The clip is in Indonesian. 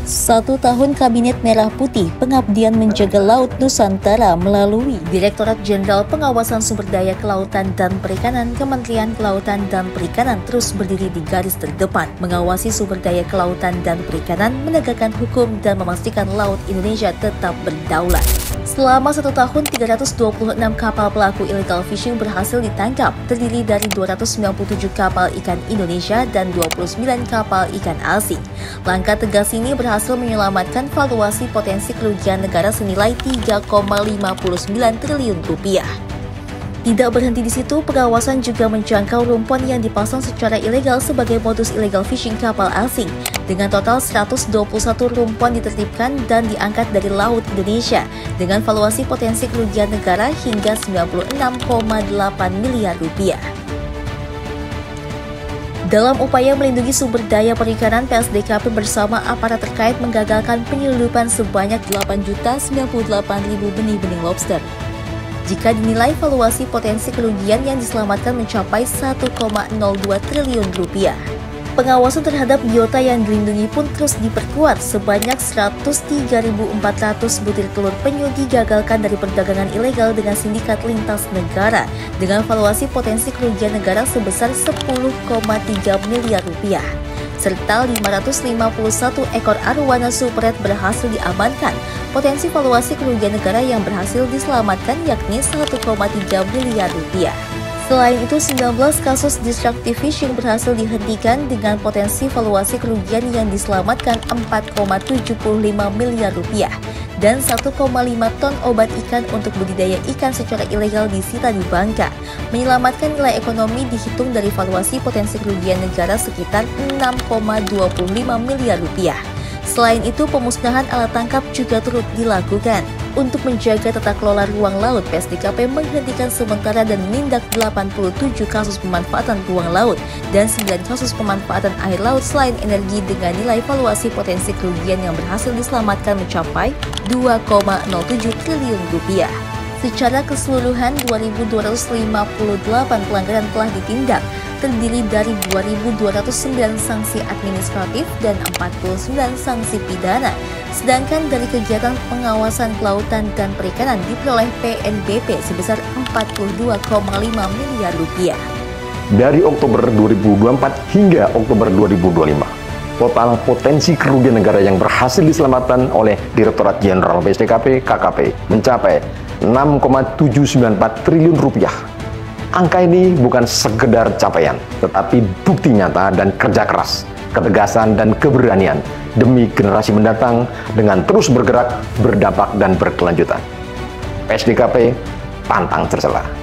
1 tahun Kabinet Merah Putih, pengabdian menjaga Laut Nusantara melalui Direktorat Jenderal Pengawasan Sumber Daya Kelautan dan Perikanan Kementerian Kelautan dan Perikanan terus berdiri di garis terdepan, mengawasi sumber daya kelautan dan perikanan, menegakkan hukum dan memastikan Laut Indonesia tetap berdaulat. Selama 1 tahun, 326 kapal pelaku illegal fishing berhasil ditangkap, terdiri dari 297 kapal ikan Indonesia dan 29 kapal ikan asing. Langkah tegas ini berhasil menyelamatkan valuasi potensi kerugian negara senilai 3,59 triliun rupiah. Tidak berhenti di situ, pengawasan juga menjangkau rumpon yang dipasang secara ilegal sebagai modus illegal fishing kapal asing. Dengan total 121 rumpon ditertibkan dan diangkat dari Laut Indonesia dengan valuasi potensi kerugian negara hingga 96,8 miliar rupiah. Dalam upaya melindungi sumber daya perikanan, PSDKP bersama aparat terkait menggagalkan penyelundupan sebanyak 8.098.000 benih-benih lobster. Jika dinilai valuasi potensi kerugian yang diselamatkan mencapai 1,02 triliun rupiah. Pengawasan terhadap biota yang dilindungi pun terus diperkuat. Sebanyak 103.400 butir telur penyu digagalkan dari perdagangan ilegal dengan sindikat lintas negara dengan valuasi potensi kerugian negara sebesar 10,3 miliar rupiah. Serta 551 ekor arowana supret berhasil diamankan. Potensi valuasi kerugian negara yang berhasil diselamatkan yakni 1,3 miliar rupiah. Selain itu, 19 kasus destructive fishing berhasil dihentikan dengan potensi valuasi kerugian yang diselamatkan 4,75 miliar rupiah dan 1,5 ton obat ikan untuk budidaya ikan secara ilegal disita di Bangka, menyelamatkan nilai ekonomi dihitung dari valuasi potensi kerugian negara sekitar 6,25 miliar rupiah. Selain itu, pemusnahan alat tangkap juga turut dilakukan. Untuk menjaga tata kelola ruang laut, PSDKP menghentikan sementara dan menindak 87 kasus pemanfaatan ruang laut dan 9 kasus pemanfaatan air laut selain energi dengan nilai valuasi potensi kerugian yang berhasil diselamatkan mencapai 2,07 triliun rupiah. Secara keseluruhan, 2.258 pelanggaran telah ditindak, terdiri dari 2.209 sanksi administratif dan 49 sanksi pidana. Sedangkan dari kegiatan pengawasan kelautan dan perikanan diperoleh PNBP sebesar 42,5 miliar rupiah. Dari Oktober 2024 hingga Oktober 2025, total potensi kerugian negara yang berhasil diselamatkan oleh Direktorat Jenderal PSDKP KKP mencapai 6,794 triliun rupiah. Angka ini bukan sekedar capaian, tetapi bukti nyata dan kerja keras, ketegasan dan keberanian demi generasi mendatang dengan terus bergerak, berdampak dan berkelanjutan. PSDKP pantang tercela.